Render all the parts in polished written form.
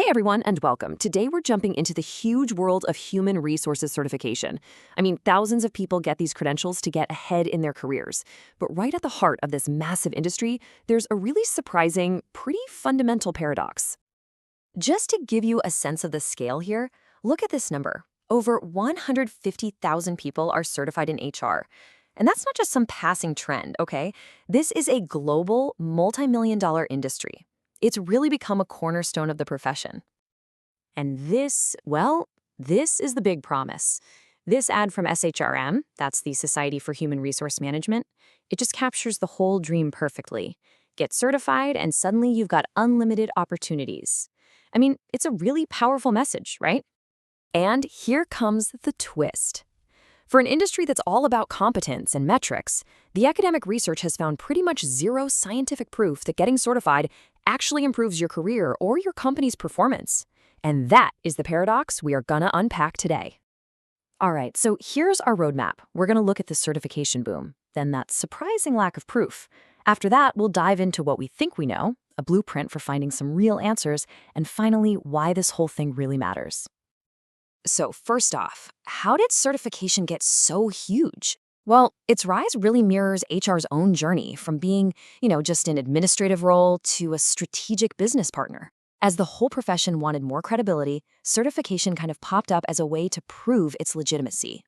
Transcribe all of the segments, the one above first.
Hey everyone, and welcome. Today we're jumping into the huge world of human resources certification. Thousands of people get these credentials to get ahead in their careers. But right at the heart of this massive industry, there's a really surprising, pretty fundamental paradox. Just to give you a sense of the scale here, look at this number. Over 150,000 people are certified in HR. And that's not just some passing trend, okay? This is a global, multi-million-dollar industry. It's really become a cornerstone of the profession. And this is the big promise. This ad from SHRM, that's the Society for Human Resource Management, it just captures the whole dream perfectly. Get certified and suddenly you've got unlimited opportunities. It's a really powerful message, right? And here comes the twist. For an industry that's all about competence and metrics, the academic research has found pretty much zero scientific proof that getting certified actually improves your career or your company's performance. And that is the paradox we are gonna unpack today. All right, so here's our roadmap. We're gonna look at the certification boom, then that surprising lack of proof. After that, we'll dive into what we think we know, a blueprint for finding some real answers, and finally, why this whole thing really matters. So first off, how did certification get so huge? Well, its rise really mirrors HR's own journey from being, just an administrative role to a strategic business partner. As the whole profession wanted more credibility, certification kind of popped up as a way to prove its legitimacy.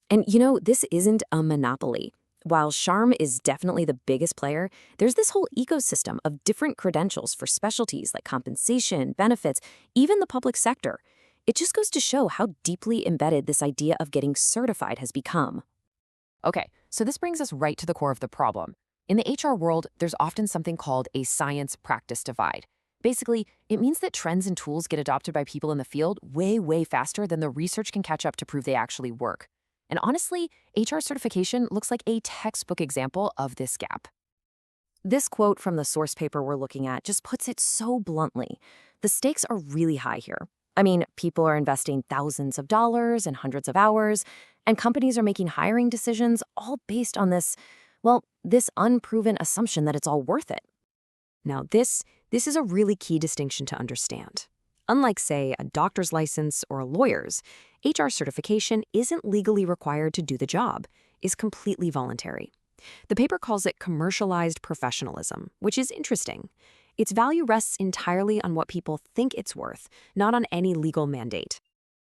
And this isn't a monopoly. While Charm is definitely the biggest player, there's this whole ecosystem of different credentials for specialties like compensation, benefits, even the public sector. It just goes to show how deeply embedded this idea of getting certified has become. Okay, so this brings us right to the core of the problem. In the HR world, there's often something called a science-practice divide. Basically, it means that trends and tools get adopted by people in the field way faster than the research can catch up to prove they actually work. And honestly, HR certification looks like a textbook example of this gap. This quote from the source paper we're looking at just puts it so bluntly. The stakes are really high here. People are investing thousands of dollars and hundreds of hours, and companies are making hiring decisions all based on this unproven assumption that it's all worth it. Now, this is a really key distinction to understand. Unlike, say, a doctor's license or a lawyer's, HR certification isn't legally required to do the job, is completely voluntary. The paper calls it commercialized professionalism, which is interesting. Its value rests entirely on what people think it's worth, not on any legal mandate.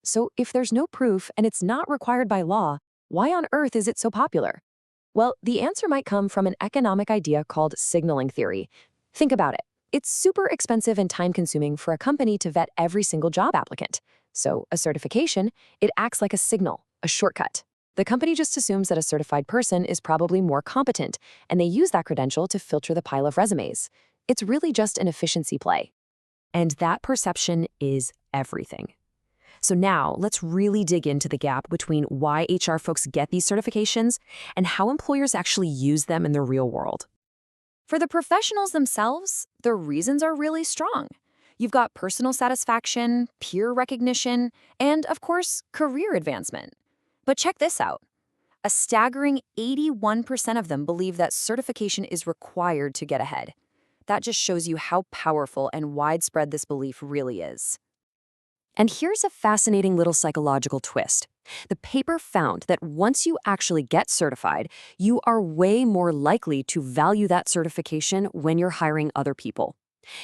So if there's no proof and it's not required by law, why on earth is it so popular? Well, the answer might come from an economic idea called signaling theory. Think about it. It's super expensive and time-consuming for a company to vet every single job applicant. So a certification, it acts like a signal, a shortcut. The company just assumes that a certified person is probably more competent, and they use that credential to filter the pile of resumes. It's really just an efficiency play. And that perception is everything. So now let's really dig into the gap between why HR folks get these certifications and how employers actually use them in the real world. For the professionals themselves, the reasons are really strong. You've got personal satisfaction, peer recognition, and of course, career advancement. But check this out. A staggering 81% of them believe that certification is required to get ahead. That just shows you how powerful and widespread this belief really is. And here's a fascinating little psychological twist. The paper found that once you actually get certified, you are way more likely to value that certification when you're hiring other people.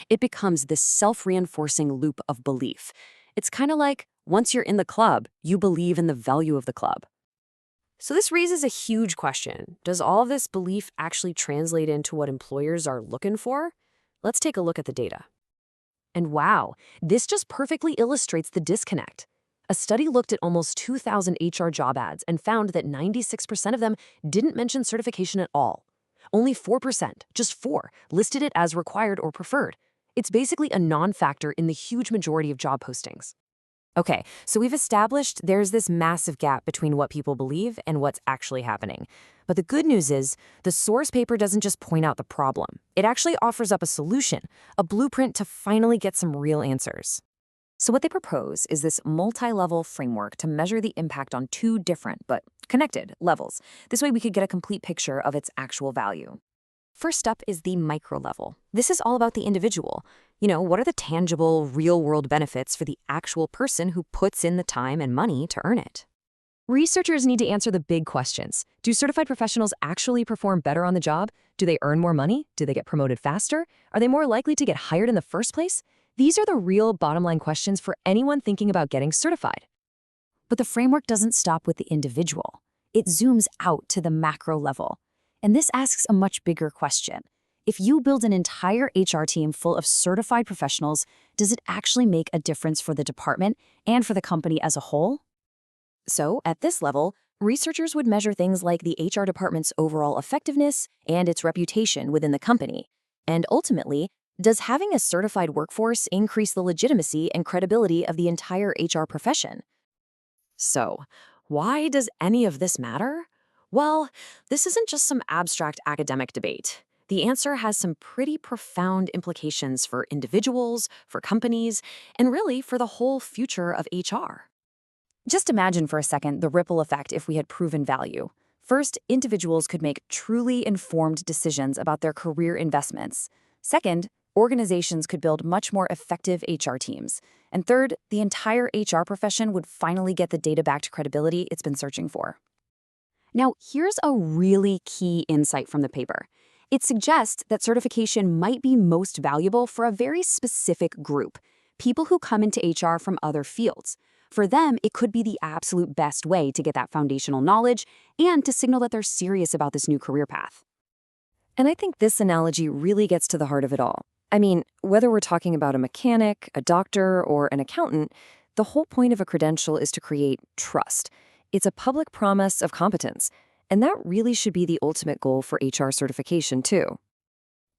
It becomes this self-reinforcing loop of belief. It's kind of like once you're in the club, you believe in the value of the club. So this raises a huge question. Does all of this belief actually translate into what employers are looking for? Let's take a look at the data. And wow, this just perfectly illustrates the disconnect. A study looked at almost 2,000 HR job ads and found that 96% of them didn't mention certification at all. Only 4%, just 4, listed it as required or preferred. It's basically a non-factor in the huge majority of job postings. Okay, so we've established there's this massive gap between what people believe and what's actually happening. But the good news is, the source paper doesn't just point out the problem. It actually offers up a solution, a blueprint to finally get some real answers. So what they propose is this multi-level framework to measure the impact on 2 different, but connected, levels. This way we could get a complete picture of its actual value. First up is the micro level. This is all about the individual. What are the tangible, real-world benefits for the actual person who puts in the time and money to earn it? Researchers need to answer the big questions. Do certified professionals actually perform better on the job? Do they earn more money? Do they get promoted faster? Are they more likely to get hired in the first place? These are the real bottom-line questions for anyone thinking about getting certified. But the framework doesn't stop with the individual. It zooms out to the macro level. And this asks a much bigger question. If you build an entire HR team full of certified professionals, does it actually make a difference for the department and for the company as a whole? So, at this level, researchers would measure things like the HR department's overall effectiveness and its reputation within the company. And ultimately, does having a certified workforce increase the legitimacy and credibility of the entire HR profession? So, why does any of this matter? Well, this isn't just some abstract academic debate. The answer has some pretty profound implications for individuals, for companies, and really for the whole future of HR. Just imagine for a second the ripple effect if we had proven value. First, individuals could make truly informed decisions about their career investments. Second, organizations could build much more effective HR teams. And third, the entire HR profession would finally get the data-backed credibility it's been searching for. Now, here's a really key insight from the paper. It suggests that certification might be most valuable for a very specific group, people who come into HR from other fields. For them, it could be the absolute best way to get that foundational knowledge and to signal that they're serious about this new career path. And I think this analogy really gets to the heart of it all. I mean, whether we're talking about a mechanic, a doctor, or an accountant, the whole point of a credential is to create trust. It's a public promise of competence, and that really should be the ultimate goal for HR certification, too.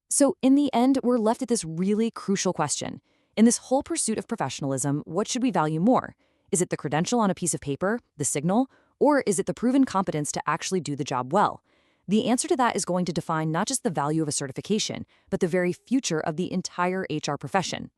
So in the end, we're left at this really crucial question. In this whole pursuit of professionalism, what should we value more? Is it the credential on a piece of paper, the signal, or is it the proven competence to actually do the job well? The answer to that is going to define not just the value of a certification, but the very future of the entire HR profession.